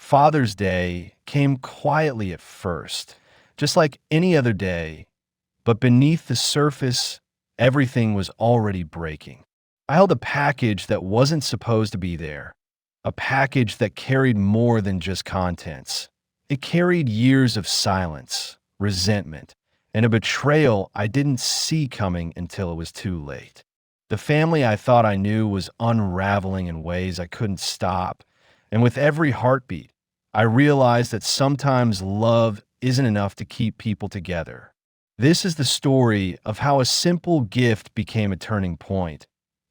Father's Day came quietly at first, just like any other day, but beneath the surface, everything was already breaking. I held a package that wasn't supposed to be there, a package that carried more than just contents. It carried years of silence, resentment, and a betrayal I didn't see coming until it was too late. The family I thought I knew was unraveling in ways I couldn't stop, and with every heartbeat, I realized that sometimes love isn't enough to keep people together. This is the story of how a simple gift became a turning point,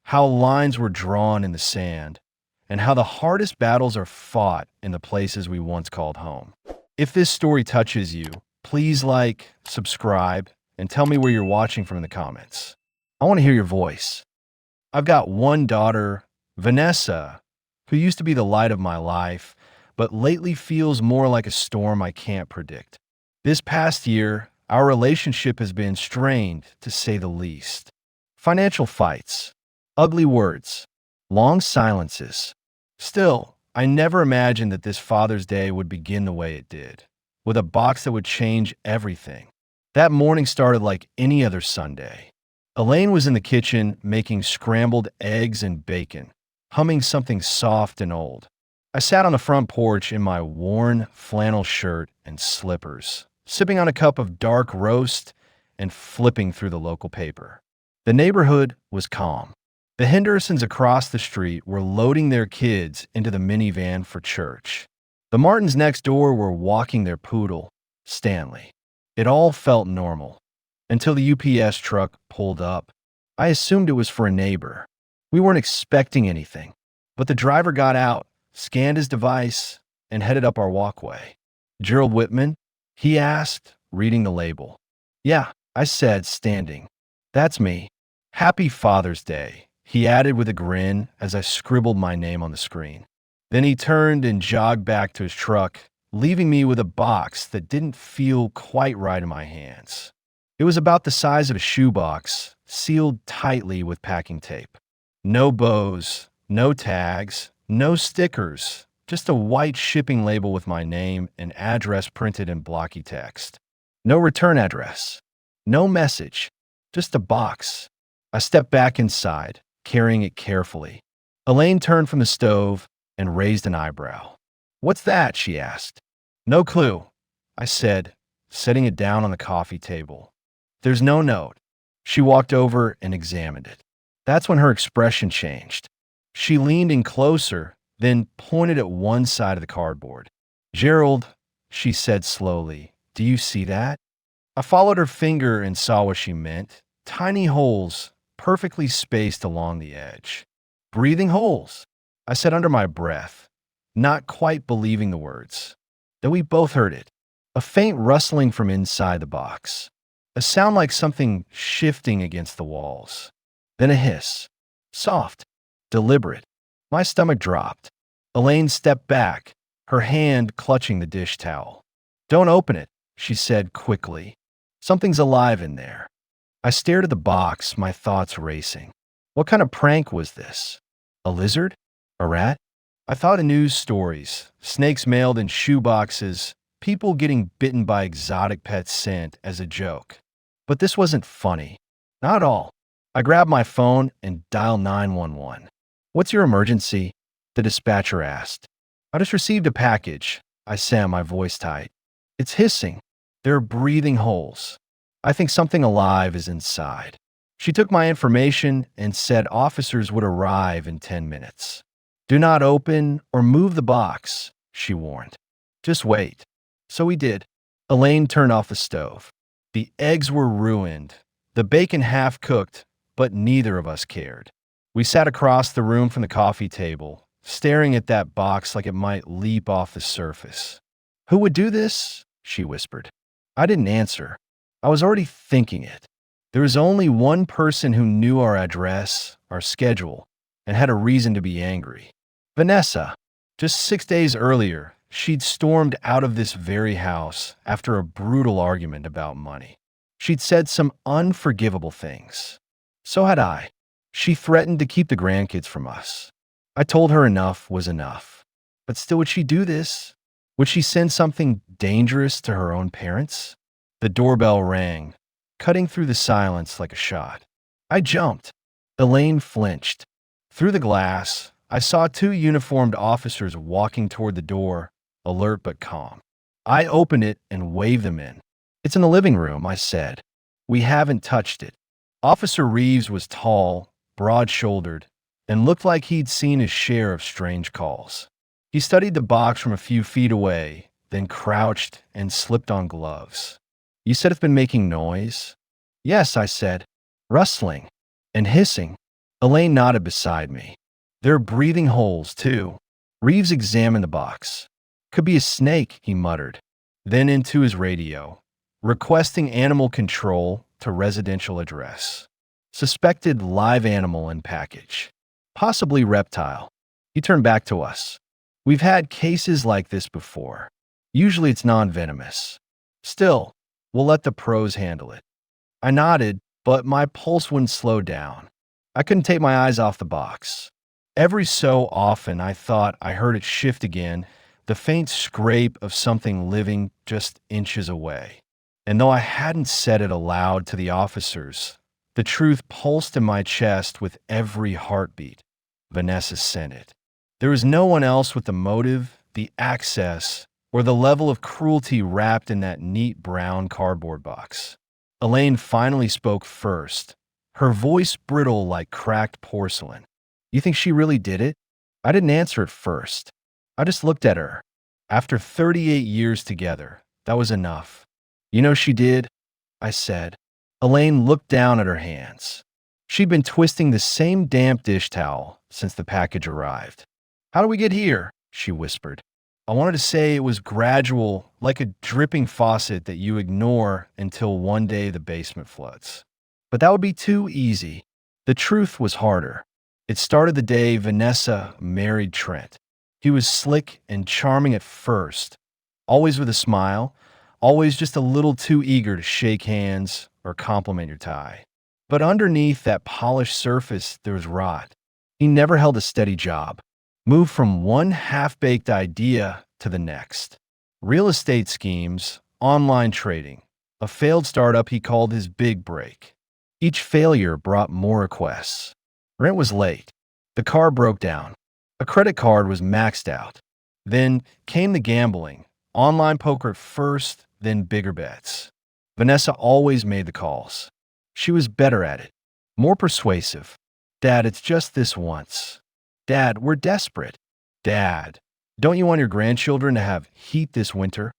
how lines were drawn in the sand, and how the hardest battles are fought in the places we once called home. If this story touches you, please like, subscribe, and tell me where you're watching from in the comments. I want to hear your voice. I've got one daughter, Vanessa, who used to be the light of my life, but lately feels more like a storm I can't predict. This past year, our relationship has been strained, to say the least. Financial fights, ugly words, long silences. Still, I never imagined that this Father's Day would begin the way it did, with a box that would change everything. That morning started like any other Sunday. Elaine was in the kitchen making scrambled eggs and bacon, humming something soft and old. I sat on the front porch in my worn flannel shirt and slippers, sipping on a cup of dark roast and flipping through the local paper. The neighborhood was calm. The Hendersons across the street were loading their kids into the minivan for church. The Martins next door were walking their poodle, Stanley. It all felt normal until the UPS truck pulled up. I assumed it was for a neighbor. We weren't expecting anything, but the driver got out, scanned his device, and headed up our walkway. "Gerald Whitman?" he asked, reading the label. "Yeah," I said, standing. "That's me. Happy Father's Day," he added with a grin as I scribbled my name on the screen. Then he turned and jogged back to his truck, leaving me with a box that didn't feel quite right in my hands. It was about the size of a shoebox, sealed tightly with packing tape. No bows, no tags, no stickers, just a white shipping label with my name and address printed in blocky text. No return address, no message, just a box. I stepped back inside, carrying it carefully. Elaine turned from the stove and raised an eyebrow. "What's that?" she asked. "No clue," I said, setting it down on the coffee table. "There's no note." She walked over and examined it. That's when her expression changed. She leaned in closer, then pointed at one side of the cardboard. "Gerald," she said slowly, "do you see that?" I followed her finger and saw what she meant. Tiny holes, perfectly spaced along the edge. "Breathing holes," I said under my breath, not quite believing the words. Then we both heard it, a faint rustling from inside the box, a sound like something shifting against the walls. Then a hiss, soft, deliberate. My stomach dropped. Elaine stepped back, her hand clutching the dish towel. "Don't open it," she said quickly. "Something's alive in there." I stared at the box, my thoughts racing. What kind of prank was this? A lizard? A rat? I thought of news stories, snakes mailed in shoe boxes, people getting bitten by exotic pet scent as a joke. But this wasn't funny. Not at all. I grabbed my phone and dialed 911. "What's your emergency?" the dispatcher asked. "I just received a package," I said, my voice tight. "It's hissing. There are breathing holes. I think something alive is inside." She took my information and said officers would arrive in 10 minutes. "Do not open or move the box," she warned. "Just wait." So we did. Elaine turned off the stove. The eggs were ruined, the bacon half cooked, but neither of us cared. We sat across the room from the coffee table, staring at that box like it might leap off the surface. "Who would do this?" she whispered. I didn't answer. I was already thinking it. There was only one person who knew our address, our schedule, and had a reason to be angry. Vanessa. Just 6 days earlier, she'd stormed out of this very house after a brutal argument about money. She'd said some unforgivable things. So had I. She threatened to keep the grandkids from us. I told her enough was enough. But still, would she do this? Would she send something dangerous to her own parents? The doorbell rang, cutting through the silence like a shot. I jumped. Elaine flinched. Through the glass, I saw two uniformed officers walking toward the door, alert but calm. I opened it and waved them in. "It's in the living room," I said. "We haven't touched it." Officer Reeves was tall, broad-shouldered, and looked like he'd seen his share of strange calls. He studied the box from a few feet away, then crouched and slipped on gloves. "You said it's been making noise?" "Yes," I said. "Rustling and hissing." Elaine nodded beside me. "There are breathing holes, too." Reeves examined the box. "Could be a snake," he muttered. Then into his radio, requesting animal control to residential address. Suspected live animal in package. Possibly reptile. He turned back to us. "We've had cases like this before. Usually it's non-venomous. Still, we'll let the pros handle it." I nodded, but my pulse wouldn't slow down. I couldn't take my eyes off the box. Every so often, I thought I heard it shift again, the faint scrape of something living just inches away. And though I hadn't said it aloud to the officers, the truth pulsed in my chest with every heartbeat. Vanessa sent it. There was no one else with the motive, the access, or the level of cruelty wrapped in that neat brown cardboard box. Elaine finally spoke first, her voice brittle like cracked porcelain. "You think she really did it?" I didn't answer at first. I just looked at her. After 38 years together, that was enough. "You know she did," I said. Elaine looked down at her hands. She'd been twisting the same damp dish towel since the package arrived. "How do we get here?" she whispered. I wanted to say it was gradual, like a dripping faucet that you ignore until one day the basement floods. But that would be too easy. The truth was harder. It started the day Vanessa married Trent. He was slick and charming at first, always with a smile, always just a little too eager to shake hands or compliment your tie. But underneath that polished surface, there was rot. He never held a steady job, moved from one half-baked idea to the next. Real estate schemes, online trading, a failed startup he called his big break. Each failure brought more requests. Rent was late. The car broke down. A credit card was maxed out. Then came the gambling, online poker at first, then bigger bets. Vanessa always made the calls. She was better at it, more persuasive. "Dad, it's just this once." "Dad, we're desperate." "Dad, don't you want your grandchildren to have heat this winter?"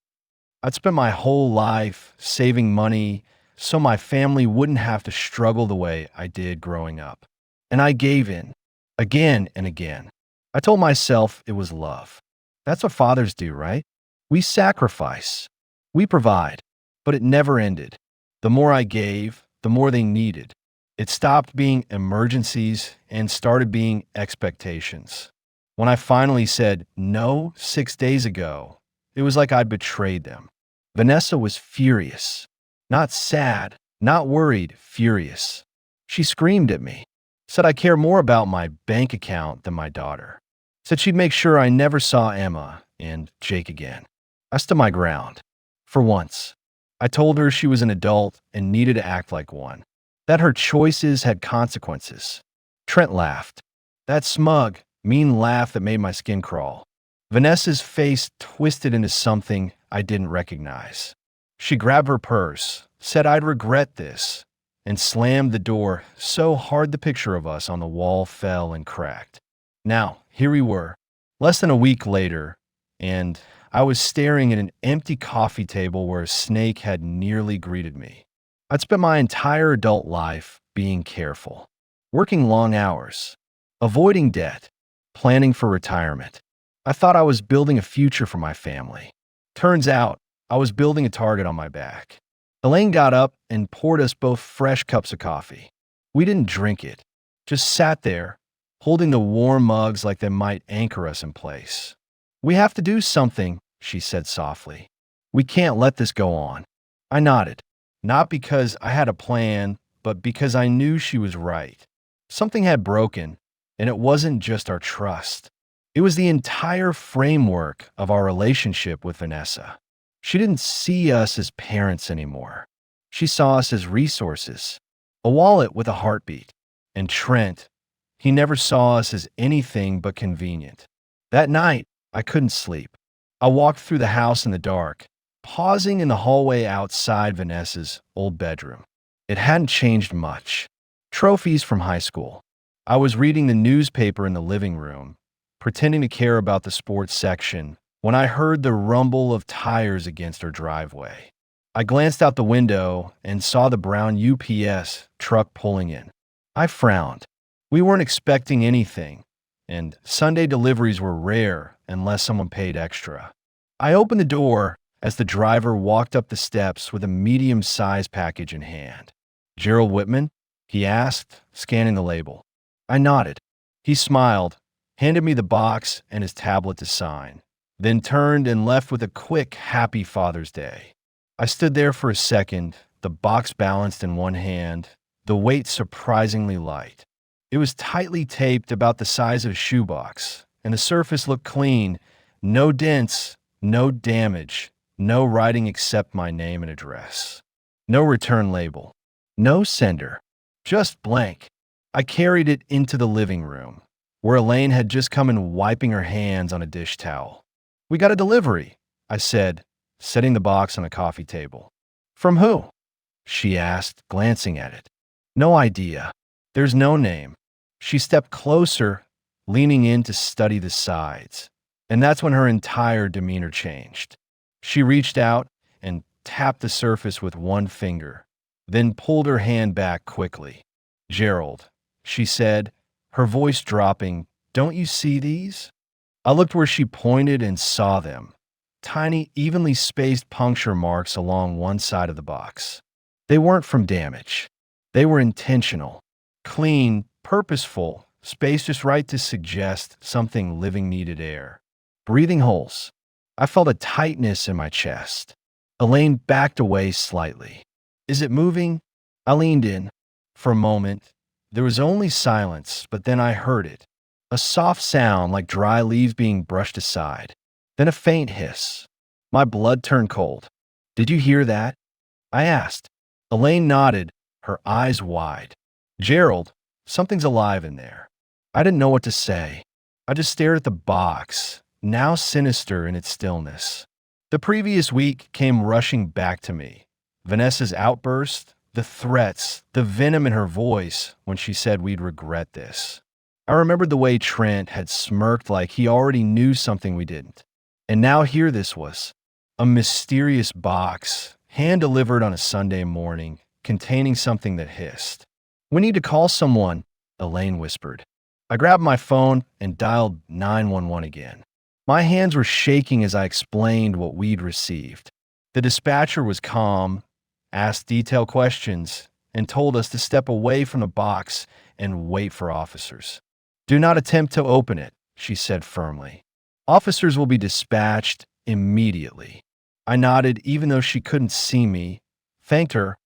I'd spent my whole life saving money so my family wouldn't have to struggle the way I did growing up. And I gave in, again and again. I told myself it was love. That's what fathers do, right? We sacrifice. We provide. But it never ended. The more I gave, the more they needed. It stopped being emergencies and started being expectations. When I finally said no 6 days ago, it was like I'd betrayed them. Vanessa was furious. Not sad, not worried, furious. She screamed at me. Said I care more about my bank account than my daughter. Said she'd make sure I never saw Emma and Jake again. I stood my ground. For once. I told her she was an adult and needed to act like one. That her choices had consequences. Trent laughed. That smug, mean laugh that made my skin crawl. Vanessa's face twisted into something I didn't recognize. She grabbed her purse, said I'd regret this, and slammed the door so hard the picture of us on the wall fell and cracked. Now, here we were, less than a week later, and I was staring at an empty coffee table where a snake had nearly greeted me. I'd spent my entire adult life being careful, working long hours, avoiding debt, planning for retirement. I thought I was building a future for my family. Turns out, I was building a target on my back. Elaine got up and poured us both fresh cups of coffee. We didn't drink it, just sat there, holding the warm mugs like they might anchor us in place. "We have to do something," she said softly. "We can't let this go on." I nodded, not because I had a plan, but because I knew she was right. Something had broken, and it wasn't just our trust. It was the entire framework of our relationship with Vanessa. She didn't see us as parents anymore. She saw us as resources, a wallet with a heartbeat. And Trent, he never saw us as anything but convenient. That night, I couldn't sleep. I walked through the house in the dark, pausing in the hallway outside Vanessa's old bedroom. It hadn't changed much. Trophies from high school. I was reading the newspaper in the living room, pretending to care about the sports section, when I heard the rumble of tires against her driveway. I glanced out the window and saw the brown UPS truck pulling in. I frowned. We weren't expecting anything, and Sunday deliveries were rare unless someone paid extra. I opened the door as the driver walked up the steps with a medium-sized package in hand. "Gerald Whitman?" he asked, scanning the label. I nodded. He smiled, handed me the box and his tablet to sign, then turned and left with a quick, "Happy Father's Day." I stood there for a second, the box balanced in one hand, the weight surprisingly light. It was tightly taped about the size of a shoebox, and the surface looked clean. No dents, no damage, no writing except my name and address. No return label. No sender. Just blank. I carried it into the living room, where Elaine had just come in wiping her hands on a dish towel. "We got a delivery," I said, setting the box on a coffee table. "From who?" she asked, glancing at it. "No idea. There's no name." She stepped closer, leaning in to study the sides, and that's when her entire demeanor changed. She reached out and tapped the surface with one finger, then pulled her hand back quickly. "Gerald," she said, her voice dropping, "don't you see these?" I looked where she pointed and saw them. Tiny, evenly spaced puncture marks along one side of the box. They weren't from damage. They were intentional, clean, purposeful, spaced just right to suggest something living needed air. Breathing holes. I felt a tightness in my chest. Elaine backed away slightly. "Is it moving?" I leaned in. For a moment, there was only silence, but then I heard it. A soft sound like dry leaves being brushed aside. Then a faint hiss. My blood turned cold. "Did you hear that?" I asked. Elaine nodded, her eyes wide. "Gerald, something's alive in there." I didn't know what to say. I just stared at the box, now sinister in its stillness. The previous week came rushing back to me. Vanessa's outburst, the threats, the venom in her voice when she said we'd regret this. I remembered the way Trent had smirked like he already knew something we didn't. And now here this was, a mysterious box, hand-delivered on a Sunday morning, containing something that hissed. "We need to call someone," Elaine whispered. I grabbed my phone and dialed 911 again. My hands were shaking as I explained what we'd received. The dispatcher was calm, asked detailed questions, and told us to step away from the box and wait for officers. "Do not attempt to open it," she said firmly. "Officers will be dispatched immediately." I nodded even though she couldn't see me, thanked her,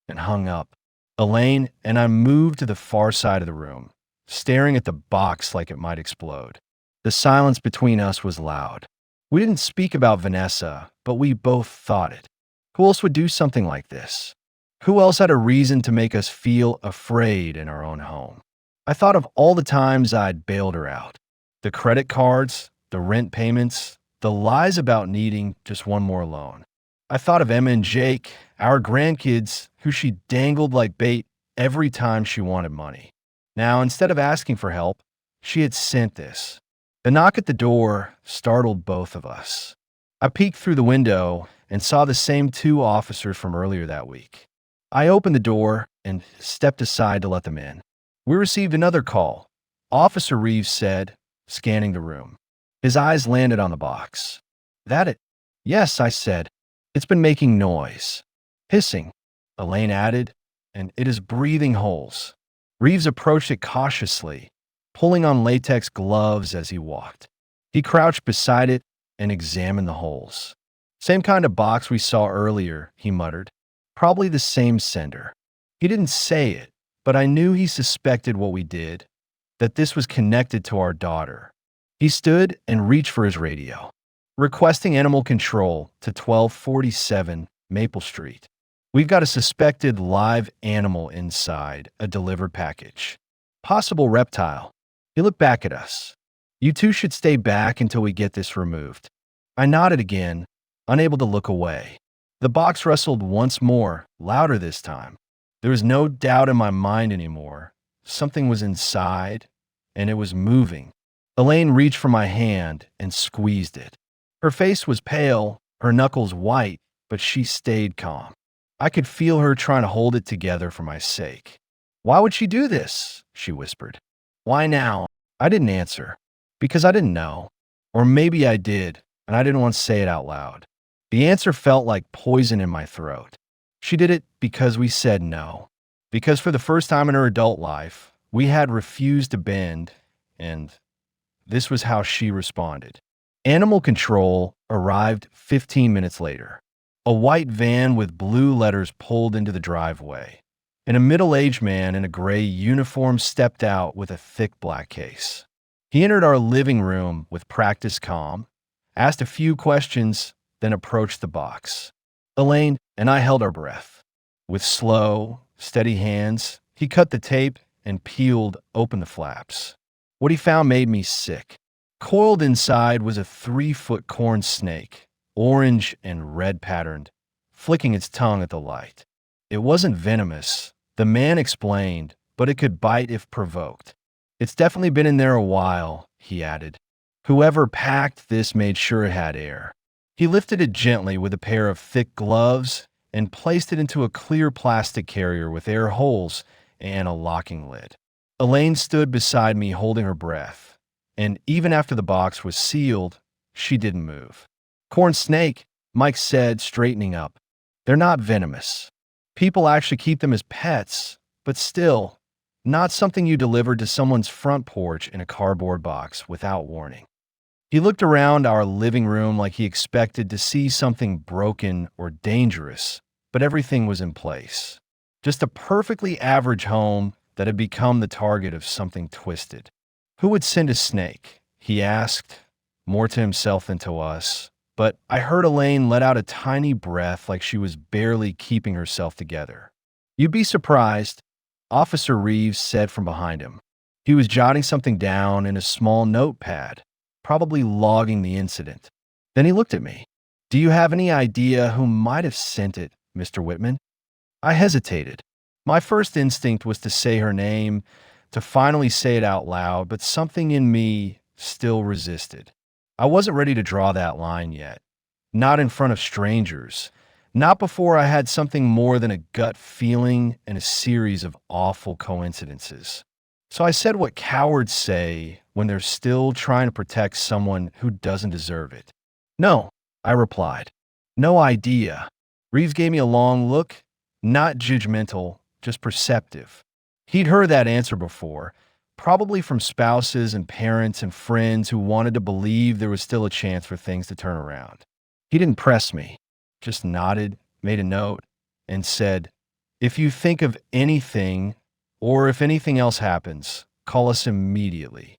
and hung up. Elaine and I moved to the far side of the room, staring at the box like it might explode. The silence between us was loud. We didn't speak about Vanessa, but we both thought it. Who else would do something like this? Who else had a reason to make us feel afraid in our own home? I thought of all the times I'd bailed her out. The credit cards, the rent payments, the lies about needing just one more loan. I thought of Emma and Jake, our grandkids, who she dangled like bait every time she wanted money. Now, instead of asking for help, she had sent this. The knock at the door startled both of us. I peeked through the window and saw the same two officers from earlier that week. I opened the door and stepped aside to let them in. "We received another call," Officer Reeves said, scanning the room. His eyes landed on the box. "That it?" "Yes," I said. "It's been making noise." "Hissing," Elaine added, "and it is breathing holes." Reeves approached it cautiously, pulling on latex gloves as he walked. He crouched beside it and examined the holes. "Same kind of box we saw earlier," he muttered. "Probably the same sender." He didn't say it, but I knew he suspected what we did, that this was connected to our daughter. He stood and reached for his radio, requesting animal control to 1247 Maple Street. We've got a suspected live animal inside a delivered package. Possible reptile. He looked back at us. You two should stay back until we get this removed. I nodded again, unable to look away. The box rustled once more, louder this time. There was no doubt in my mind anymore. Something was inside, and it was moving. Elaine reached for my hand and squeezed it. Her face was pale, her knuckles white, but she stayed calm. I could feel her trying to hold it together for my sake. Why would she do this? She whispered. Why now? I didn't answer. Because I didn't know. Or maybe I did, and I didn't want to say it out loud. The answer felt like poison in my throat. She did it because we said no. Because for the first time in her adult life, we had refused to bend, and this was how she responded. Animal control arrived 15 minutes later. A white van with blue letters pulled into the driveway, and a middle-aged man in a gray uniform stepped out with a thick black case. He entered our living room with practiced calm, asked a few questions, then approached the box. Elaine and I held our breath. With slow, steady hands, he cut the tape and peeled open the flaps. What he found made me sick. Coiled inside was a 3-foot corn snake, orange and red patterned, flicking its tongue at the light. It wasn't venomous, the man explained, but it could bite if provoked. It's definitely been in there a while, he added. Whoever packed this made sure it had air. He lifted it gently with a pair of thick gloves and placed it into a clear plastic carrier with air holes and a locking lid. Elaine stood beside me holding her breath, and even after the box was sealed, she didn't move. Corn snake, Mike said, straightening up. They're not venomous. People actually keep them as pets, but still, not something you deliver to someone's front porch in a cardboard box without warning. He looked around our living room like he expected to see something broken or dangerous, but everything was in place. Just a perfectly average home that had become the target of something twisted. Who would send a snake? He asked, more to himself than to us. But I heard Elaine let out a tiny breath like she was barely keeping herself together. You'd be surprised, Officer Reeves said from behind him. He was jotting something down in a small notepad, probably logging the incident. Then he looked at me. Do you have any idea who might have sent it, Mr. Whitman? I hesitated. My first instinct was to say her name, to finally say it out loud, but something in me still resisted. I wasn't ready to draw that line yet. Not in front of strangers. Not before I had something more than a gut feeling and a series of awful coincidences. So I said what cowards say when they're still trying to protect someone who doesn't deserve it. No, I replied. No idea. Reeves gave me a long look, not judgmental, just perceptive. He'd heard that answer before, probably from spouses and parents and friends who wanted to believe there was still a chance for things to turn around. He didn't press me, just nodded, made a note, and said, if you think of anything, or if anything else happens, call us immediately.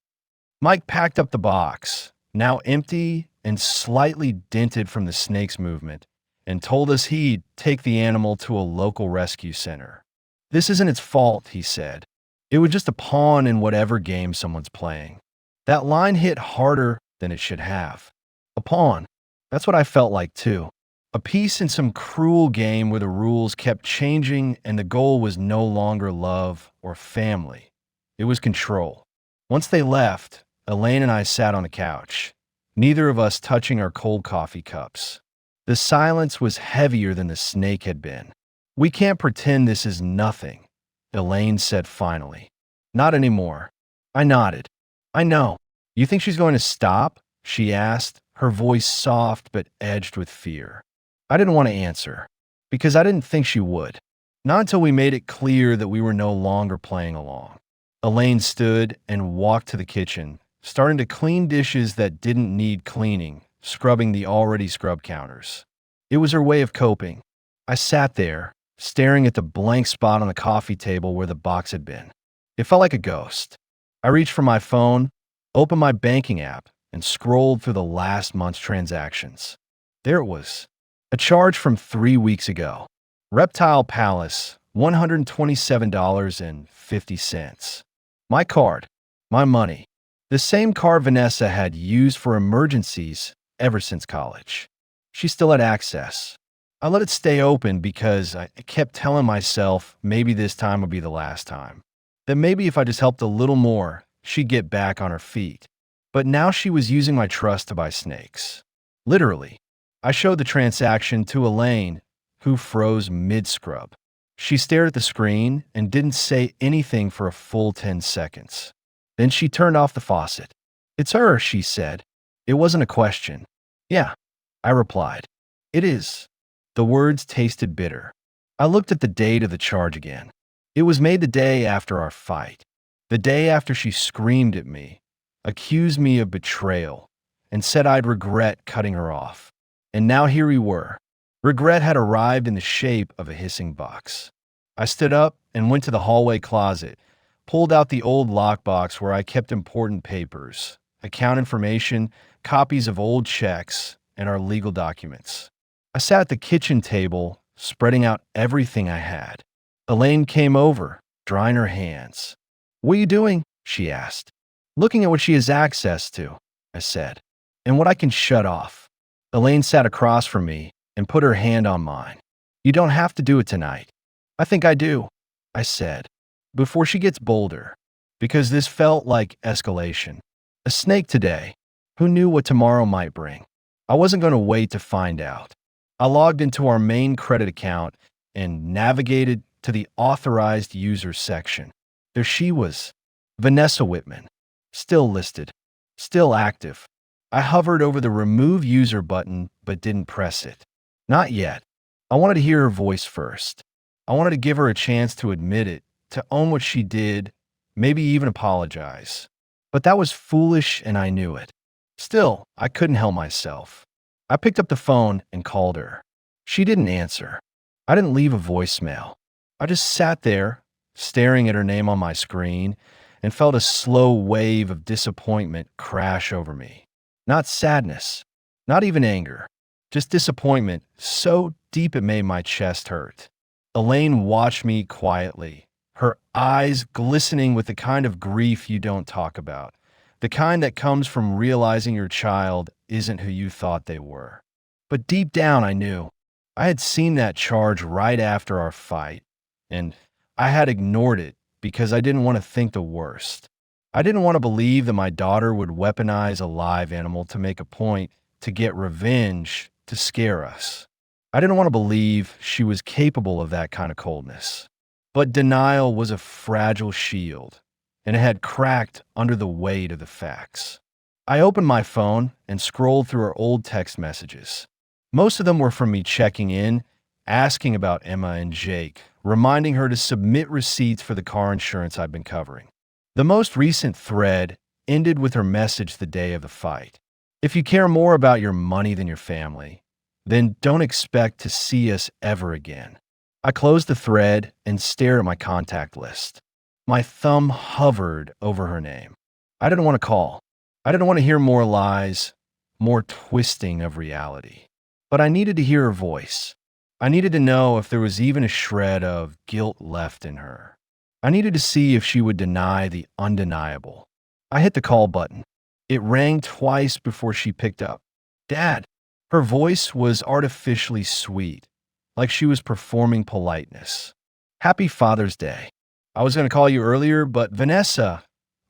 Mike packed up the box, now empty and slightly dented from the snake's movement, and told us he'd take the animal to a local rescue center. This isn't its fault, he said. It was just a pawn in whatever game someone's playing. That line hit harder than it should have. A pawn. That's what I felt like too. A piece in some cruel game where the rules kept changing and the goal was no longer love or family. It was control. Once they left, Elaine and I sat on a couch, neither of us touching our cold coffee cups. The silence was heavier than the snake had been. We can't pretend this is nothing, Elaine said finally. Not anymore. I nodded. I know. You think she's going to stop? She asked, her voice soft but edged with fear. I didn't want to answer, because I didn't think she would. Not until we made it clear that we were no longer playing along. Elaine stood and walked to the kitchen, starting to clean dishes that didn't need cleaning, scrubbing the already scrubbed counters. It was her way of coping. I sat there, staring at the blank spot on the coffee table where the box had been. It felt like a ghost. I reached for my phone, opened my banking app, and scrolled through the last month's transactions. There it was. A charge from 3 weeks ago. Reptile Palace, $127.50. My card. My money. The same card Vanessa had used for emergencies ever since college. She still had access. I let it stay open because I kept telling myself maybe this time would be the last time. That maybe if I just helped a little more, she'd get back on her feet. But now she was using my trust to buy snakes. Literally. I showed the transaction to Elaine, who froze mid-scrub. She stared at the screen and didn't say anything for a full 10 seconds. Then she turned off the faucet. "It's her," she said. It wasn't a question. "Yeah," I replied. "It is." The words tasted bitter. I looked at the date of the charge again. It was made the day after our fight. The day after she screamed at me, accused me of betrayal, and said I'd regret cutting her off. And now here we were. Regret had arrived in the shape of a hissing box. I stood up and went to the hallway closet, pulled out the old lockbox where I kept important papers, account information, copies of old checks, and our legal documents. I sat at the kitchen table, spreading out everything I had. Elaine came over, drying her hands. "What are you doing?" she asked. "Looking at what she has access to," I said, "and what I can shut off." Elaine sat across from me and put her hand on mine. "You don't have to do it tonight." "I think I do," I said, "before she gets bolder, because this felt like escalation. A snake today. Who knew what tomorrow might bring? I wasn't going to wait to find out. I logged into our main credit account and navigated to the authorized users section. There she was, Vanessa Whitman, still listed, still active. I hovered over the remove user button but didn't press it. Not yet. I wanted to hear her voice first. I wanted to give her a chance to admit it, to own what she did, maybe even apologize. But that was foolish and I knew it. Still, I couldn't help myself. I picked up the phone and called her. She didn't answer. I didn't leave a voicemail. I just sat there, staring at her name on my screen, and felt a slow wave of disappointment crash over me. Not sadness, not even anger, just disappointment so deep it made my chest hurt. Elaine watched me quietly, her eyes glistening with the kind of grief you don't talk about, the kind that comes from realizing your child isn't who you thought they were. But deep down, I knew. I had seen that charge right after our fight, and I had ignored it because I didn't want to think the worst. I didn't want to believe that my daughter would weaponize a live animal to make a point, to get revenge, to scare us. I didn't want to believe she was capable of that kind of coldness. But denial was a fragile shield, and it had cracked under the weight of the facts. I opened my phone and scrolled through her old text messages. Most of them were from me checking in, asking about Emma and Jake, reminding her to submit receipts for the car insurance I've been covering. The most recent thread ended with her message the day of the fight. "If you care more about your money than your family, then don't expect to see us ever again." I closed the thread and stared at my contact list. My thumb hovered over her name. I didn't want to call. I didn't want to hear more lies, more twisting of reality. But I needed to hear her voice. I needed to know if there was even a shred of guilt left in her. I needed to see if she would deny the undeniable. I hit the call button. It rang twice before she picked up. "Dad." Her voice was artificially sweet, like she was performing politeness. "Happy Father's Day. I was going to call you earlier, but Vanessa,"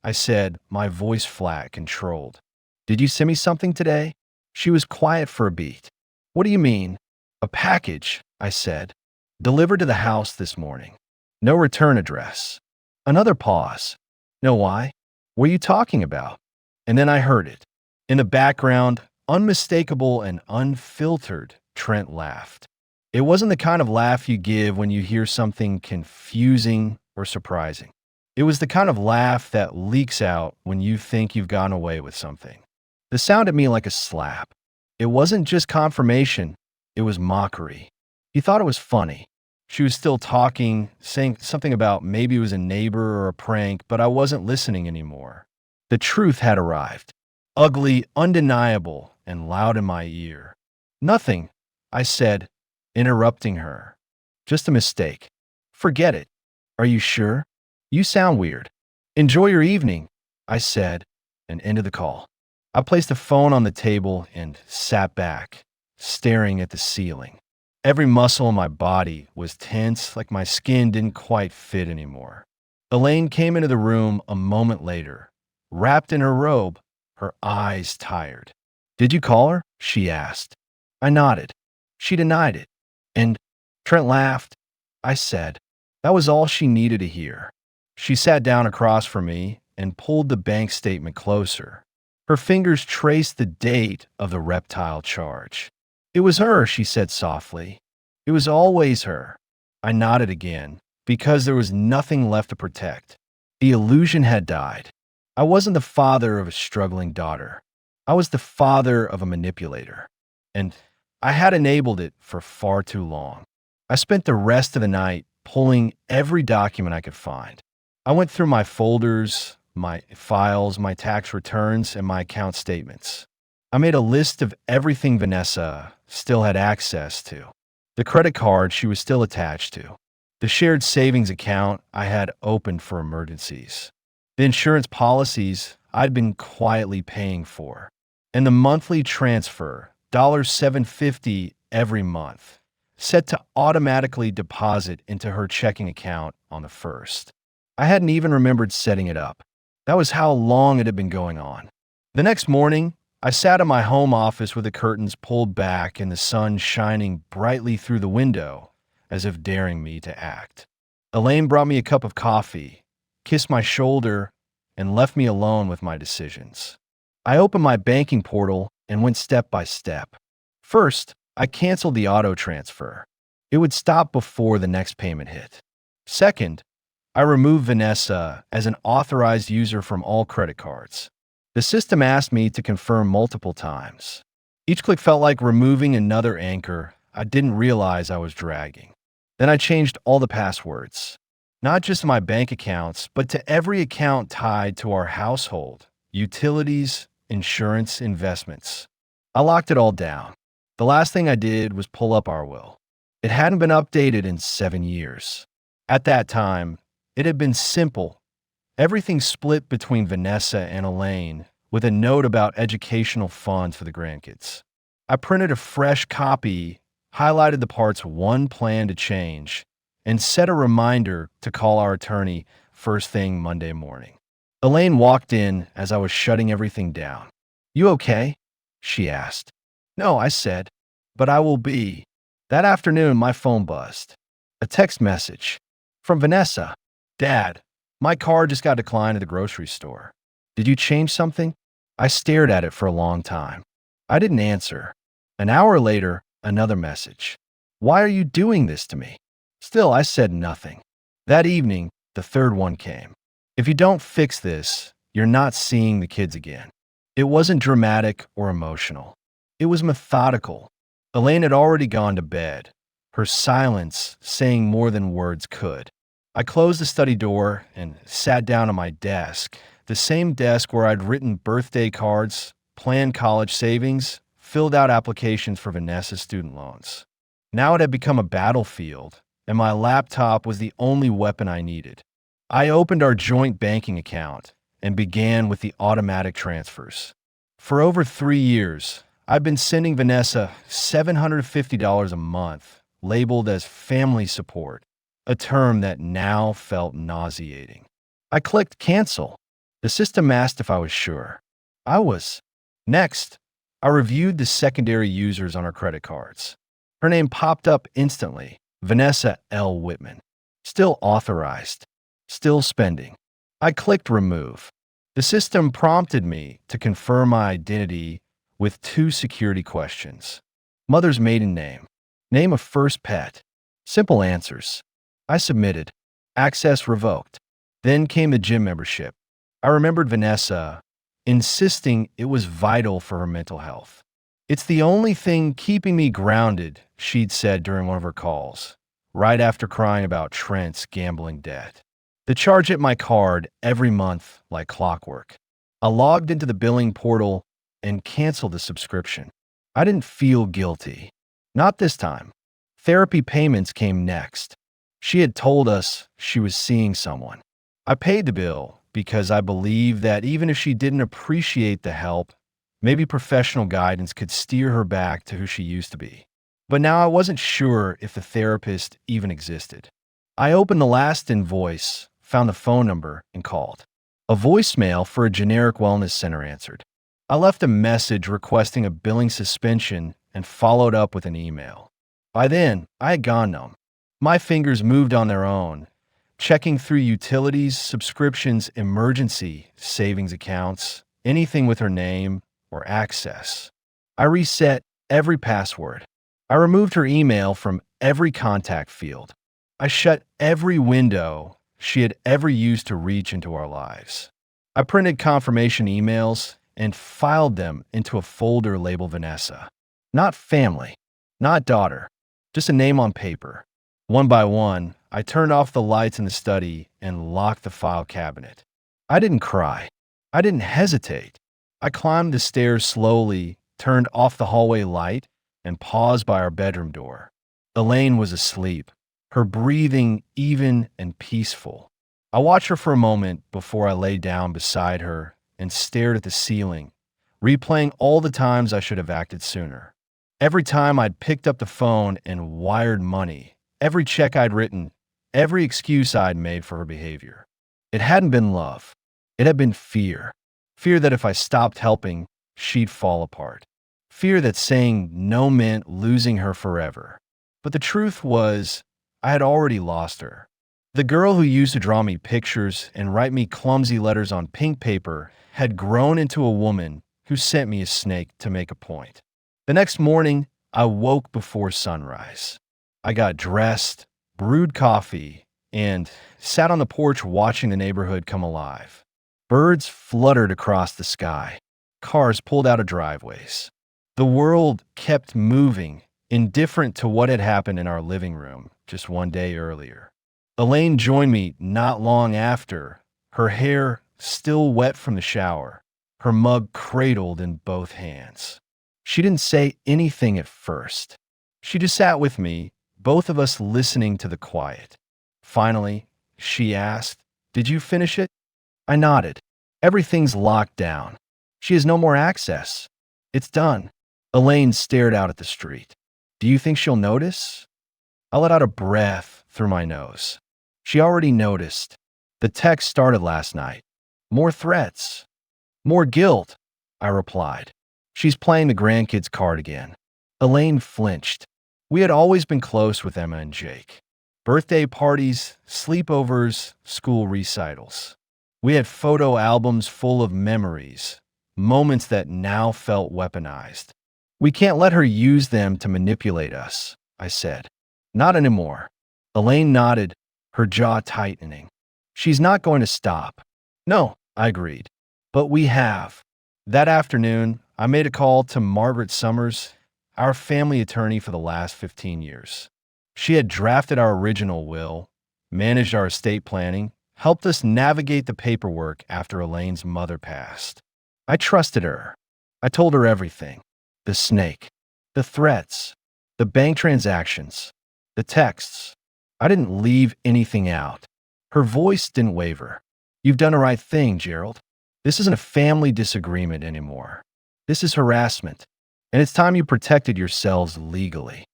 I said, my voice flat, controlled. "Did you send me something today?" She was quiet for a beat. "What do you mean?" "A package," I said. "Delivered to the house this morning. No return address." Another pause. "Know why?" "What are you talking about?" And then I heard it. In the background, unmistakable and unfiltered, Trent laughed. It wasn't the kind of laugh you give when you hear something confusing or surprising. It was the kind of laugh that leaks out when you think you've gotten away with something. The sound hit me like a slap. It wasn't just confirmation, it was mockery. He thought it was funny. She was still talking, saying something about maybe it was a neighbor or a prank, but I wasn't listening anymore. The truth had arrived. ugly, undeniable, and loud in my ear. Nothing, I said, interrupting her. Just a mistake. Forget it. Are you sure? You sound weird. Enjoy your evening, I said, and ended the call. I placed the phone on the table and sat back, staring at the ceiling. Every muscle in my body was tense, like my skin didn't quite fit anymore. Elaine came into the room a moment later, wrapped in her robe, her eyes tired. Did you call her? She asked. I nodded. She denied it. And Trent laughed. I said. That was all she needed to hear. She sat down across from me and pulled the bank statement closer. Her fingers traced the date of the reptile charge. It was her, she said softly. It was always her. I nodded again, because there was nothing left to protect. The illusion had died. I wasn't the father of a struggling daughter. I was the father of a manipulator. And I had enabled it for far too long. I spent the rest of the night pulling every document I could find. I went through my folders, my files, my tax returns, and my account statements. I made a list of everything Vanessa still had access to. The credit card she was still attached to. The shared savings account I had opened for emergencies. The insurance policies I'd been quietly paying for. And the monthly transfer, $7.50 every month, set to automatically deposit into her checking account on the 1st. I hadn't even remembered setting it up. That was how long it had been going on. The next morning, I sat in my home office with the curtains pulled back and the sun shining brightly through the window, as if daring me to act. Elaine brought me a cup of coffee, kissed my shoulder, and left me alone with my decisions. I opened my banking portal and went step by step. First, I canceled the auto transfer. It would stop before the next payment hit. Second, I removed Vanessa as an authorized user from all credit cards. The system asked me to confirm multiple times. Each click felt like removing another anchor I didn't realize I was dragging. Then I changed all the passwords, not just my bank accounts, but to every account tied to our household, utilities, insurance, investments. I locked it all down. The last thing I did was pull up our will. It hadn't been updated in 7 years. At that time, it had been simple. Everything split between Vanessa and Elaine, with a note about educational funds for the grandkids. I printed a fresh copy, highlighted the parts one planned to change, and set a reminder to call our attorney first thing Monday morning. Elaine walked in as I was shutting everything down. You okay? She asked. No, I said, but I will be. That afternoon, my phone buzzed. A text message from Vanessa. Dad, my car just got declined at the grocery store. Did you change something? I stared at it for a long time. I didn't answer. An hour later, another message. Why are you doing this to me? Still, I said nothing. That evening, the third one came. If you don't fix this, you're not seeing the kids again. It wasn't dramatic or emotional. It was methodical. Elaine had already gone to bed, her silence saying more than words could. I closed the study door and sat down at my desk, the same desk where I'd written birthday cards, planned college savings, filled out applications for Vanessa's student loans. Now it had become a battlefield, and my laptop was the only weapon I needed. I opened our joint banking account and began with the automatic transfers. For over 3 years, I've been sending Vanessa $750 a month, labeled as family support, a term that now felt nauseating. I clicked cancel. The system asked if I was sure. I was. Next, I reviewed the secondary users on her credit cards. Her name popped up instantly, Vanessa L. Whitman. Still authorized. Still spending. I clicked remove. The system prompted me to confirm my identity with 2 security questions. Mother's maiden name. Name of first pet. Simple answers. I submitted. Access revoked. Then came the gym membership. I remembered Vanessa insisting it was vital for her mental health. It's the only thing keeping me grounded, she'd said during one of her calls, right after crying about Trent's gambling debt. The charge hit my card every month like clockwork. I logged into the billing portal and canceled the subscription. I didn't feel guilty. Not this time. Therapy payments came next. She had told us she was seeing someone. I paid the bill because I believed that even if she didn't appreciate the help, maybe professional guidance could steer her back to who she used to be. But now I wasn't sure if the therapist even existed. I opened the last invoice, found the phone number, and called. A voicemail for a generic wellness center answered. I left a message requesting a billing suspension and followed up with an email. By then, I had gone numb. My fingers moved on their own, checking through utilities, subscriptions, emergency, savings accounts, anything with her name or access. I reset every password. I removed her email from every contact field. I shut every window she had ever used to reach into our lives. I printed confirmation emails and filed them into a folder labeled Vanessa. Not family, not daughter, just a name on paper. One by one, I turned off the lights in the study and locked the file cabinet. I didn't cry. I didn't hesitate. I climbed the stairs slowly, turned off the hallway light, and paused by our bedroom door. Elaine was asleep, her breathing even and peaceful. I watched her for a moment before I lay down beside her and stared at the ceiling, replaying all the times I should have acted sooner. Every time I'd picked up the phone and wired money, every check I'd written, every excuse I'd made for her behavior. It hadn't been love. It had been fear. Fear that if I stopped helping, she'd fall apart. Fear that saying no meant losing her forever. But the truth was, I had already lost her. The girl who used to draw me pictures and write me clumsy letters on pink paper had grown into a woman who sent me a snake to make a point. The next morning, I woke before sunrise. I got dressed, brewed coffee, and sat on the porch watching the neighborhood come alive. Birds fluttered across the sky. Cars pulled out of driveways. The world kept moving, indifferent to what had happened in our living room just one day earlier. Elaine joined me not long after, her hair still wet from the shower, her mug cradled in both hands. She didn't say anything at first. She just sat with me, both of us listening to the quiet. Finally, she asked, "Did you finish it?" I nodded. "Everything's locked down. She has no more access. It's done." Elaine stared out at the street. "Do you think she'll notice?" I let out a breath through my nose. She already noticed. The text started last night. "More threats. More guilt," I replied. "She's playing the grandkids card again." Elaine flinched. We had always been close with Emma and Jake. Birthday parties, sleepovers, school recitals. We had photo albums full of memories, moments that now felt weaponized. "We can't let her use them to manipulate us," I said. "Not anymore." Elaine nodded, her jaw tightening. "She's not going to stop." "No," I agreed. "But we have." That afternoon, I made a call to Margaret Summers, our family attorney for the last 15 years. She had drafted our original will, managed our estate planning, helped us navigate the paperwork after Elaine's mother passed. I trusted her. I told her everything. The snake, the threats, the bank transactions, the texts. I didn't leave anything out. Her voice didn't waver. "You've done the right thing, Gerald. This isn't a family disagreement anymore. This is harassment, and it's time you protected yourselves legally."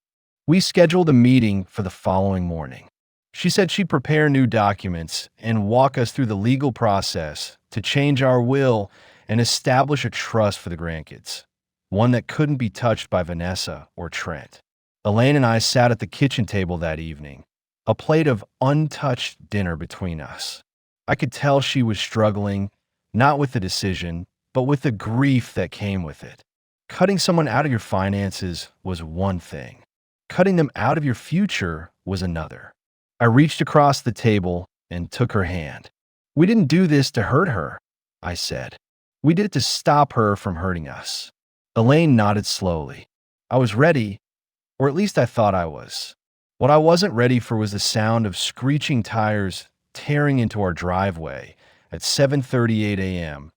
We scheduled a meeting for the following morning. She said she'd prepare new documents and walk us through the legal process to change our will and establish a trust for the grandkids, one that couldn't be touched by Vanessa or Trent. Elaine and I sat at the kitchen table that evening, a plate of untouched dinner between us. I could tell she was struggling, not with the decision, but with the grief that came with it. Cutting someone out of your finances was one thing. Cutting them out of your future was another. I reached across the table and took her hand. "We didn't do this to hurt her," I said. "We did it to stop her from hurting us." Elaine nodded slowly. I was ready, or at least I thought I was. What I wasn't ready for was the sound of screeching tires tearing into our driveway at 7:38 a.m.,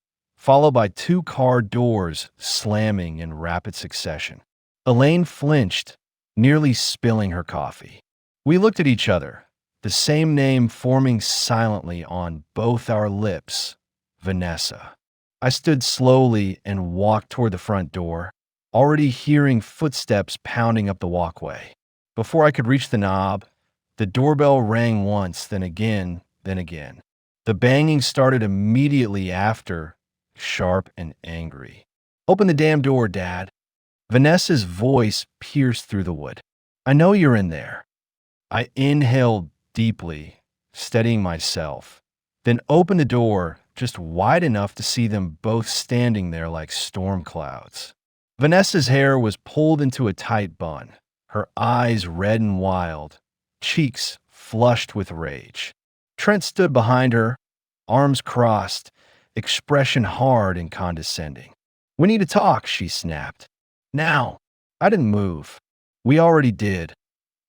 followed by two car doors slamming in rapid succession. Elaine flinched, nearly spilling her coffee. We looked at each other, the same name forming silently on both our lips: Vanessa. I stood slowly and walked toward the front door, already hearing footsteps pounding up the walkway. Before I could reach the knob, the doorbell rang once, then again, then again. The banging started immediately after, sharp and angry. "Open the damn door, Dad." Vanessa's voice pierced through the wood. "I know you're in there." I inhaled deeply, steadying myself, then opened the door just wide enough to see them both standing there like storm clouds. Vanessa's hair was pulled into a tight bun, her eyes red and wild, cheeks flushed with rage. Trent stood behind her, arms crossed, expression hard and condescending. "We need to talk," she snapped. "Now." I didn't move. "We already did,"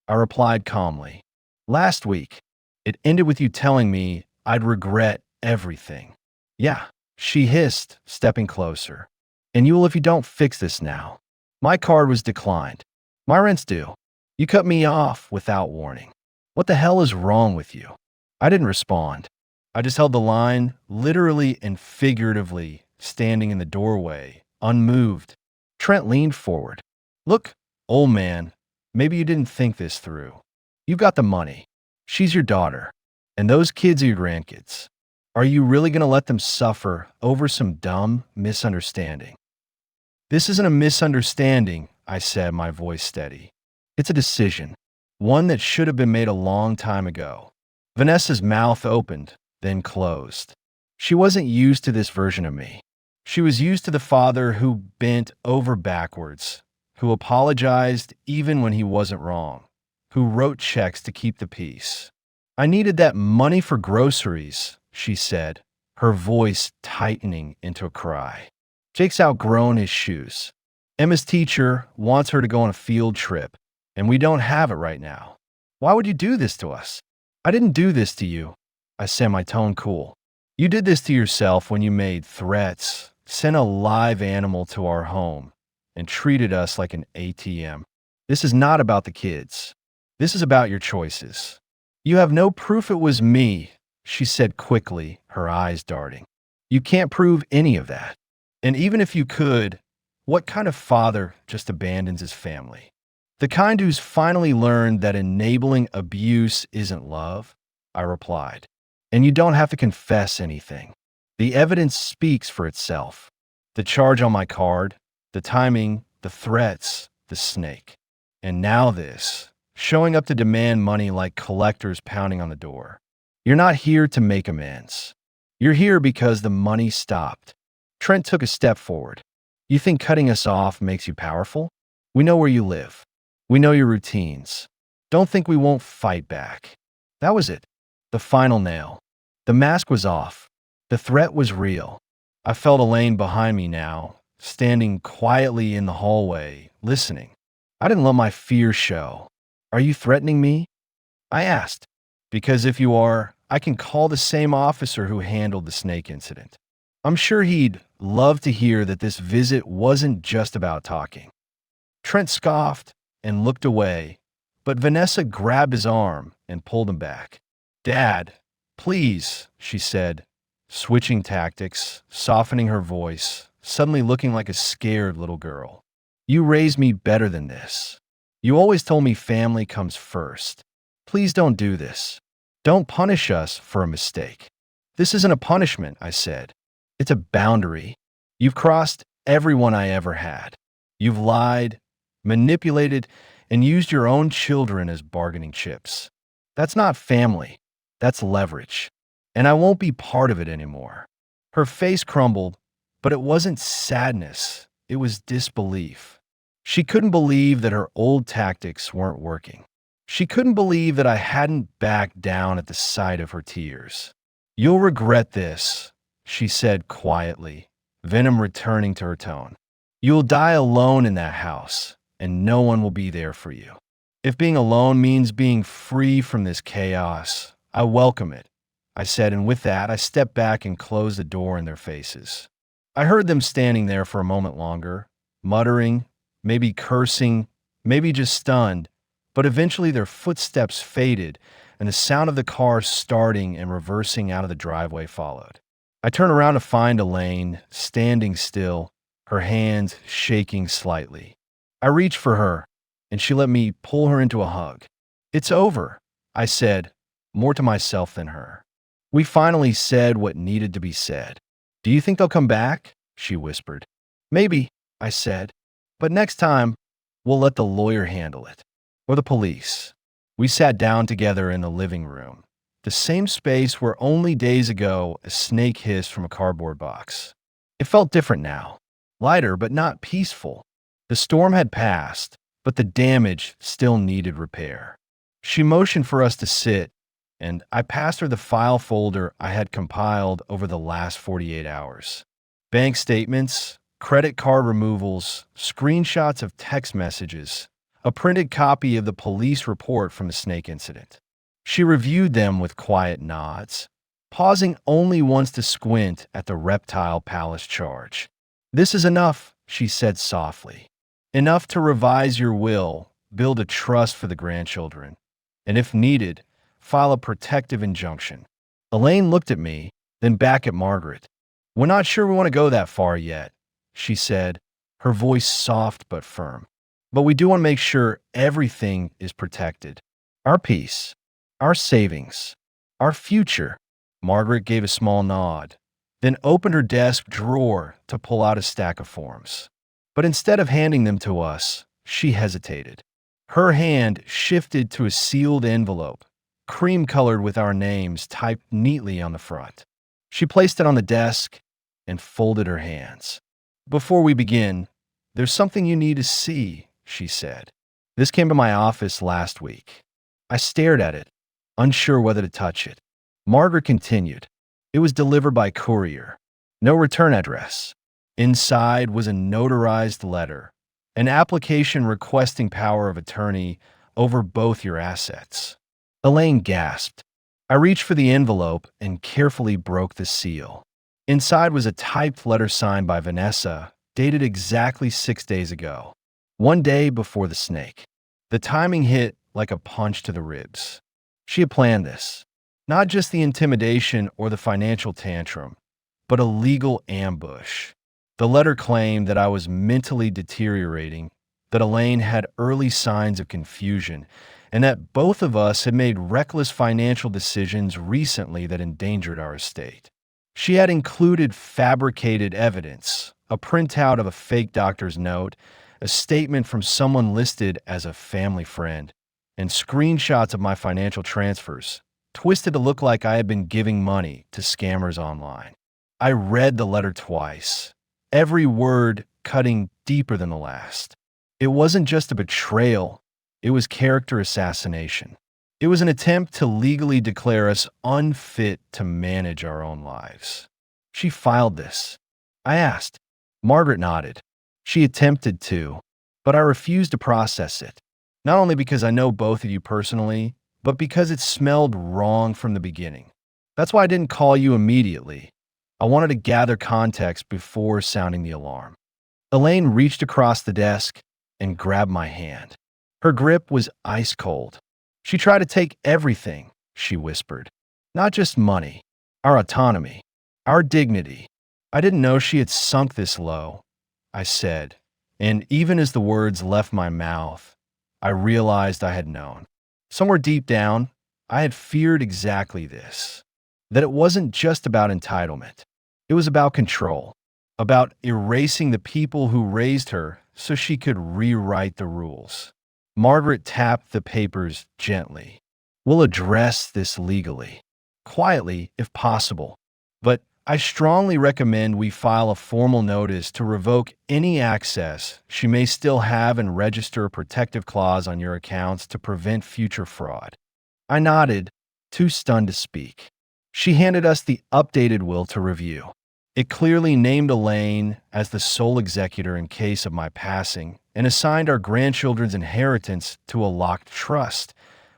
I replied calmly. "Last week. It ended with you telling me I'd regret everything." "Yeah," she hissed, stepping closer. "And you will if you don't fix this now. My card was declined. My rent's due. You cut me off without warning. What the hell is wrong with you?" I didn't respond. I just held the line, literally and figuratively, standing in the doorway, unmoved. Trent leaned forward. "Look, old man, maybe you didn't think this through. You've got the money. She's your daughter. And those kids are your grandkids. Are you really going to let them suffer over some dumb misunderstanding?" "This isn't a misunderstanding," I said, my voice steady. "It's a decision. One that should have been made a long time ago." Vanessa's mouth opened, then closed. She wasn't used to this version of me. She was used to the father who bent over backwards, who apologized even when he wasn't wrong, who wrote checks to keep the peace. "I needed that money for groceries," she said, her voice tightening into a cry. "Jake's outgrown his shoes. Emma's teacher wants her to go on a field trip, and we don't have it right now. Why would you do this to us?" "I didn't do this to you," I said, my tone cool. "You did this to yourself when you made threats, sent a live animal to our home, and treated us like an ATM. This is not about the kids. This is about your choices." "You have no proof it was me," she said quickly, her eyes darting. "You can't prove any of that. And even if you could, what kind of father just abandons his family? The kind who's finally learned that enabling abuse isn't love?" I replied. "And you don't have to confess anything. The evidence speaks for itself. The charge on my card, the timing, the threats, the snake. And now this, showing up to demand money like collectors pounding on the door. You're not here to make amends. You're here because the money stopped." Trent took a step forward. "You think cutting us off makes you powerful? We know where you live. We know your routines. Don't think we won't fight back." That was it. The final nail. The mask was off. The threat was real. I felt Elaine behind me now, standing quietly in the hallway, listening. I didn't let my fear show. "Are you threatening me?" I asked. "Because if you are, I can call the same officer who handled the snake incident. I'm sure he'd love to hear that this visit wasn't just about talking." Trent scoffed and looked away, but Vanessa grabbed his arm and pulled him back. "Dad, please," she said, switching tactics, softening her voice, suddenly looking like a scared little girl. "You raised me better than this. You always told me family comes first. Please don't do this. Don't punish us for a mistake." "This isn't a punishment," I said. "It's a boundary. You've crossed everyone I ever had. You've lied, manipulated, and used your own children as bargaining chips. That's not family. That's leverage. And I won't be part of it anymore." Her face crumbled, but it wasn't sadness. It was disbelief. She couldn't believe that her old tactics weren't working. She couldn't believe that I hadn't backed down at the sight of her tears. "You'll regret this," she said quietly, venom returning to her tone. "You'll die alone in that house, and no one will be there for you. If being alone means being free from this chaos, I welcome it," I said, and with that, I stepped back and closed the door in their faces. I heard them standing there for a moment longer, muttering, maybe cursing, maybe just stunned, but eventually their footsteps faded and the sound of the car starting and reversing out of the driveway followed. I turned around to find Elaine standing still, her hands shaking slightly. I reached for her, and she let me pull her into a hug. "It's over," I said, more to myself than her. "We finally said what needed to be said." "Do you think they'll come back?" she whispered. "Maybe," I said, "but next time, we'll let the lawyer handle it. Or the police." We sat down together in the living room, the same space where only days ago a snake hissed from a cardboard box. It felt different now, lighter but not peaceful. The storm had passed, but the damage still needed repair. She motioned for us to sit, and I passed her the file folder I had compiled over the last 48 hours. Bank statements, credit card removals, screenshots of text messages, a printed copy of the police report from the snake incident. She reviewed them with quiet nods, pausing only once to squint at the Reptile Palace charge. "This is enough," she said softly. "Enough to revise your will, build a trust for the grandchildren, and if needed, file a protective injunction." Elaine looked at me, then back at Margaret. "We're not sure we want to go that far yet," she said, her voice soft but firm. "But we do want to make sure everything is protected. Our peace, our savings, our future." Margaret gave a small nod, then opened her desk drawer to pull out a stack of forms. But instead of handing them to us, she hesitated. Her hand shifted to a sealed envelope, cream-colored with our names typed neatly on the front. She placed it on the desk and folded her hands. "Before we begin, there's something you need to see," she said. "This came to my office last week." I stared at it, unsure whether to touch it. Margaret continued. "It was delivered by courier. No return address. Inside was a notarized letter, an application requesting power of attorney over both your assets." Elaine gasped. I reached for the envelope and carefully broke the seal. Inside was a typed letter signed by Vanessa, dated exactly 6 days ago, one day before the snake. The timing hit like a punch to the ribs. She had planned this. Not just the intimidation or the financial tantrum, but a legal ambush. The letter claimed that I was mentally deteriorating, that Elaine had early signs of confusion, and that both of us had made reckless financial decisions recently that endangered our estate. She had included fabricated evidence, a printout of a fake doctor's note, a statement from someone listed as a family friend, and screenshots of my financial transfers, twisted to look like I had been giving money to scammers online. I read the letter twice, every word cutting deeper than the last. It wasn't just a betrayal, it was character assassination. It was an attempt to legally declare us unfit to manage our own lives. "She filed this?" I asked. Margaret nodded. "She attempted to, but I refused to process it. Not only because I know both of you personally, but because it smelled wrong from the beginning. That's why I didn't call you immediately. I wanted to gather context before sounding the alarm." Elaine reached across the desk and grabbed my hand. Her grip was ice cold. "She tried to take everything," she whispered. "Not just money, our autonomy, our dignity." "I didn't know she had sunk this low," I said, and even as the words left my mouth, I realized I had known. Somewhere deep down, I had feared exactly this, that it wasn't just about entitlement. It was about control, about erasing the people who raised her so she could rewrite the rules. Margaret tapped the papers gently. "We'll address this legally, quietly if possible, but I strongly recommend we file a formal notice to revoke any access she may still have and register a protective clause on your accounts to prevent future fraud." I nodded, too stunned to speak. She handed us the updated will to review. It clearly named Elaine as the sole executor in case of my passing and assigned our grandchildren's inheritance to a locked trust,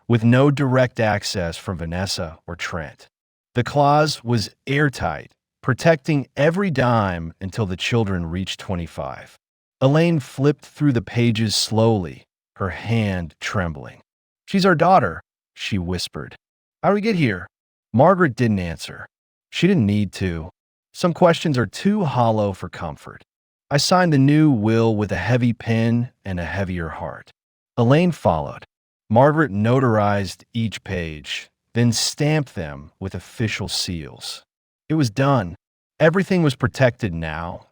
with no direct access from Vanessa or Trent. The clause was airtight, protecting every dime until the children reached 25. Elaine flipped through the pages slowly, her hand trembling. "She's our daughter," she whispered. "How'd we get here?" Margaret didn't answer. She didn't need to. Some questions are too hollow for comfort. I signed the new will with a heavy pen and a heavier heart. Elaine followed. Margaret notarized each page, then stamped them with official seals. It was done. Everything was protected now.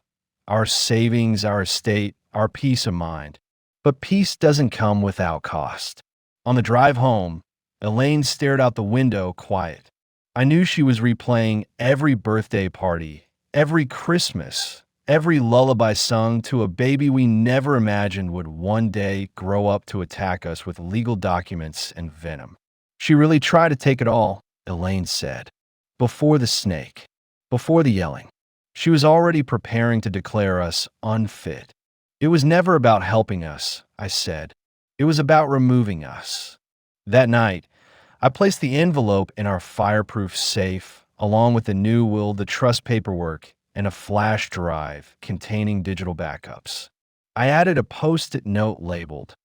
Our savings, our estate, our peace of mind. But peace doesn't come without cost. On the drive home, Elaine stared out the window quiet. I knew she was replaying every birthday party, every Christmas, every lullaby sung to a baby we never imagined would one day grow up to attack us with legal documents and venom. She really tried to take it all, Elaine said. Before the snake, before the yelling. She was already preparing to declare us unfit. It was never about helping us, I said. It was about removing us. That night, I placed the envelope in our fireproof safe, along with the new will, the trust paperwork, and a flash drive containing digital backups. I added a post-it note labeled,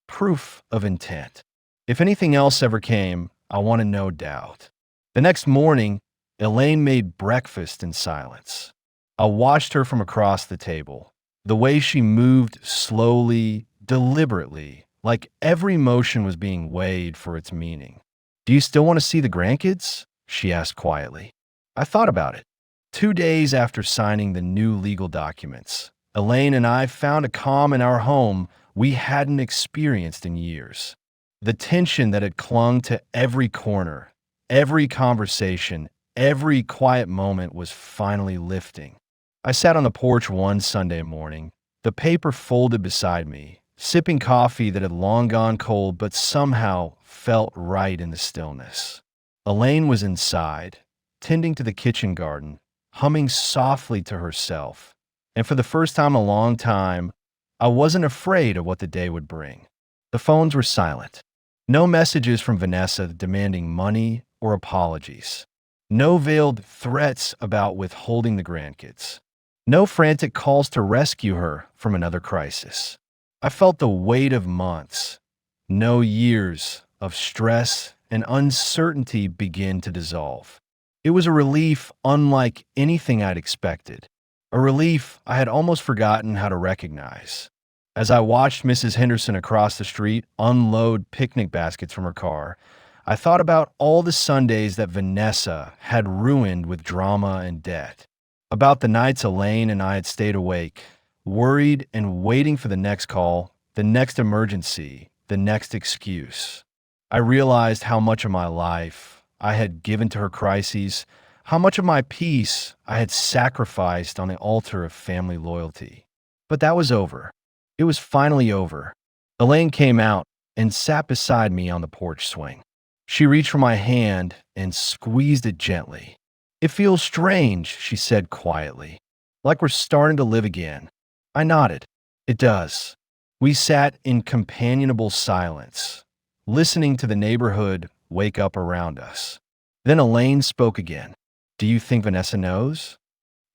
"Proof of Intent." If anything else ever came, I wanted no doubt. The next morning, Elaine made breakfast in silence. I watched her from across the table. The way she moved slowly, deliberately, like every motion was being weighed for its meaning. "Do you still want to see the grandkids?" she asked quietly. I thought about it. 2 days after signing the new legal documents, Elaine and I found a calm in our home we hadn't experienced in years. The tension that had clung to every corner, every conversation, every quiet moment was finally lifting. I sat on the porch one Sunday morning, the paper folded beside me, sipping coffee that had long gone cold but somehow felt right in the stillness. Elaine was inside, tending to the kitchen garden, humming softly to herself, and for the first time in a long time, I wasn't afraid of what the day would bring. The phones were silent. No messages from Vanessa demanding money or apologies. No veiled threats about withholding the grandkids. No frantic calls to rescue her from another crisis. I felt the weight of months, no years of stress and uncertainty begin to dissolve. It was a relief unlike anything I'd expected, a relief I had almost forgotten how to recognize. As I watched Mrs. Henderson across the street unload picnic baskets from her car, I thought about all the Sundays that Vanessa had ruined with drama and debt, about the nights Elaine and I had stayed awake, worried and waiting for the next call, the next emergency, the next excuse. I realized how much of my life I had given to her crises, how much of my peace I had sacrificed on the altar of family loyalty. But that was over. It was finally over. Elaine came out and sat beside me on the porch swing. She reached for my hand and squeezed it gently. "It feels strange," she said quietly, "like we're starting to live again." I nodded. "It does." We sat in companionable silence, listening to the neighborhood wake up around us. Then Elaine spoke again. "Do you think Vanessa knows?"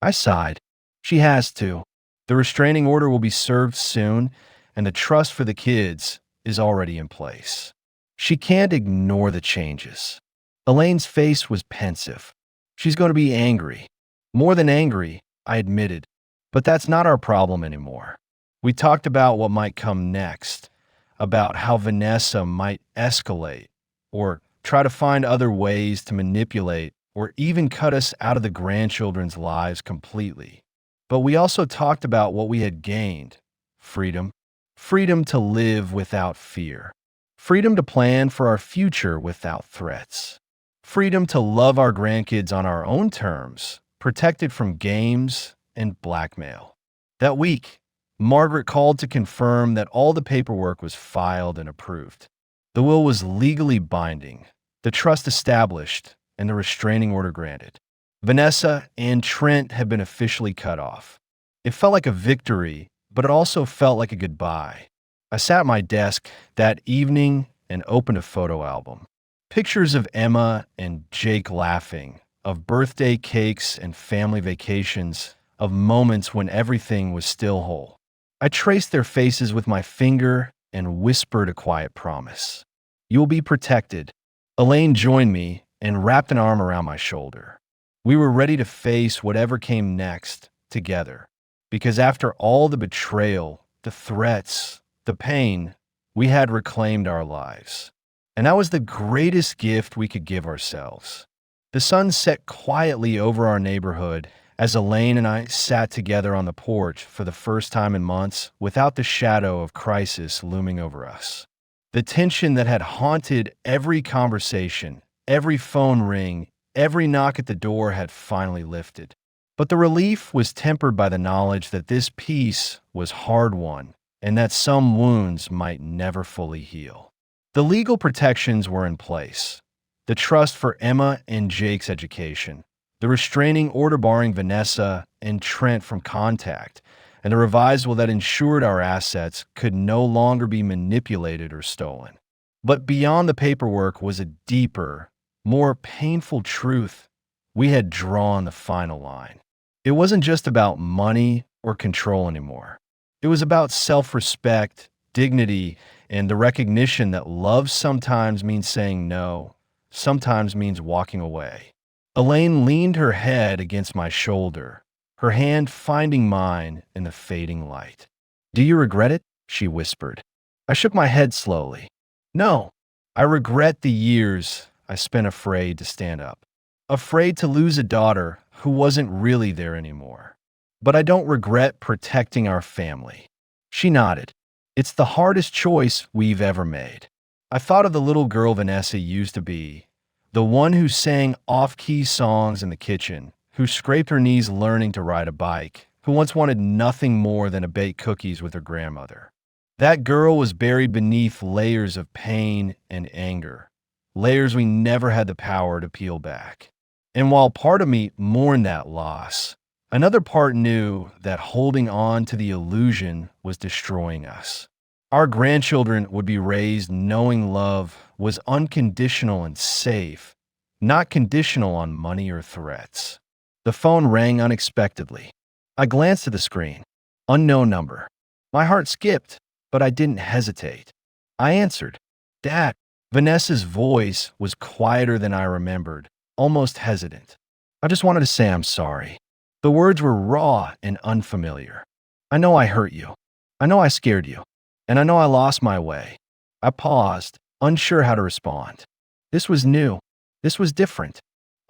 I sighed. "She has to. The restraining order will be served soon, and the trust for the kids is already in place. She can't ignore the changes." Elaine's face was pensive. "She's going to be angry." "More than angry," I admitted. "But that's not our problem anymore." We talked about what might come next, about how Vanessa might escalate, or try to find other ways to manipulate, or even cut us out of the grandchildren's lives completely. But we also talked about what we had gained: freedom. Freedom to live without fear. Freedom to plan for our future without threats. Freedom to love our grandkids on our own terms, protected from games and blackmail. That week, Margaret called to confirm that all the paperwork was filed and approved. The will was legally binding, the trust established, and the restraining order granted. Vanessa and Trent had been officially cut off. It felt like a victory, but it also felt like a goodbye. I sat at my desk that evening and opened a photo album. Pictures of Emma and Jake laughing, of birthday cakes and family vacations, of moments when everything was still whole. I traced their faces with my finger and whispered a quiet promise. You will be protected. Elaine joined me and wrapped an arm around my shoulder. We were ready to face whatever came next together, because after all the betrayal, the threats, the pain, we had reclaimed our lives. And that was the greatest gift we could give ourselves. The sun set quietly over our neighborhood as Elaine and I sat together on the porch for the first time in months without the shadow of crisis looming over us. The tension that had haunted every conversation, every phone ring, every knock at the door had finally lifted. But the relief was tempered by the knowledge that this peace was hard-won and that some wounds might never fully heal. The legal protections were in place. The trust for Emma and Jake's education, the restraining order barring Vanessa and Trent from contact, and the revisal that ensured our assets could no longer be manipulated or stolen. But beyond the paperwork was a deeper, more painful truth. We had drawn the final line. It wasn't just about money or control anymore. It was about self-respect, dignity, and the recognition that love sometimes means saying no, sometimes means walking away. Elaine leaned her head against my shoulder, her hand finding mine in the fading light. Do you regret it? She whispered. I shook my head slowly. No, I regret the years I spent afraid to stand up, afraid to lose a daughter who wasn't really there anymore. But I don't regret protecting our family. She nodded. It's the hardest choice we've ever made. I thought of the little girl Vanessa used to be, the one who sang off-key songs in the kitchen, who scraped her knees learning to ride a bike, who once wanted nothing more than to bake cookies with her grandmother. That girl was buried beneath layers of pain and anger, layers we never had the power to peel back. And while part of me mourned that loss, another part knew that holding on to the illusion was destroying us. Our grandchildren would be raised knowing love was unconditional and safe, not conditional on money or threats. The phone rang unexpectedly. I glanced at the screen. Unknown number. My heart skipped, but I didn't hesitate. I answered. Dad. Vanessa's voice was quieter than I remembered, almost hesitant. I just wanted to say I'm sorry. The words were raw and unfamiliar. I know I hurt you. I know I scared you. And I know I lost my way. I paused, unsure how to respond. This was new. This was different.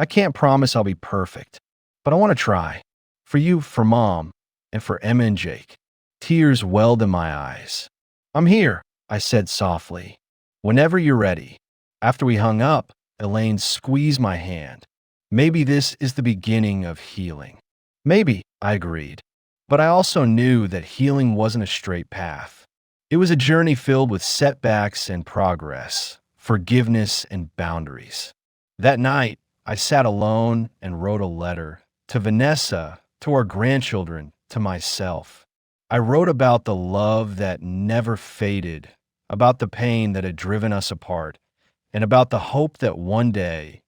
I can't promise I'll be perfect, but I want to try. For you, for Mom, and for Emma and Jake. Tears welled in my eyes. I'm here, I said softly. Whenever you're ready. After we hung up, Elaine squeezed my hand. Maybe this is the beginning of healing. Maybe, I agreed. But I also knew that healing wasn't a straight path. It was a journey filled with setbacks and progress, forgiveness and boundaries. That night, I sat alone and wrote a letter to Vanessa, to our grandchildren, to myself. I wrote about the love that never faded, about the pain that had driven us apart, and about the hope that one day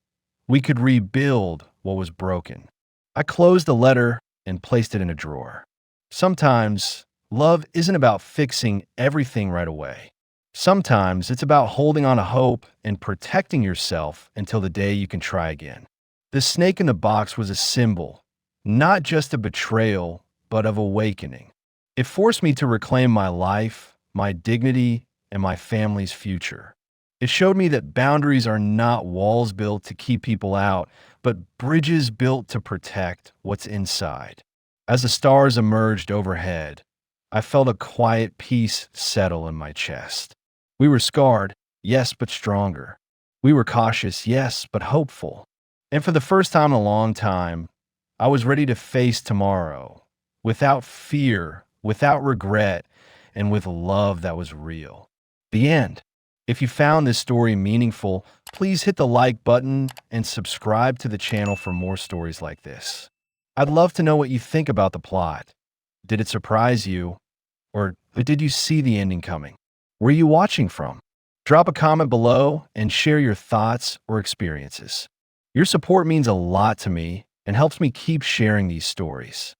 we could rebuild what was broken. I closed the letter and placed it in a drawer. Sometimes, love isn't about fixing everything right away. Sometimes it's about holding on to hope and protecting yourself until the day you can try again. The snake in the box was a symbol, not just of betrayal, but of awakening. It forced me to reclaim my life, my dignity, and my family's future. It showed me that boundaries are not walls built to keep people out, but bridges built to protect what's inside. As the stars emerged overhead, I felt a quiet peace settle in my chest. We were scarred, yes, but stronger. We were cautious, yes, but hopeful. And for the first time in a long time, I was ready to face tomorrow, without fear, without regret, and with love that was real. The end. If you found this story meaningful, please hit the like button and subscribe to the channel for more stories like this. I'd love to know what you think about the plot. Did it surprise you? Or did you see the ending coming? Where are you watching from? Drop a comment below and share your thoughts or experiences. Your support means a lot to me and helps me keep sharing these stories.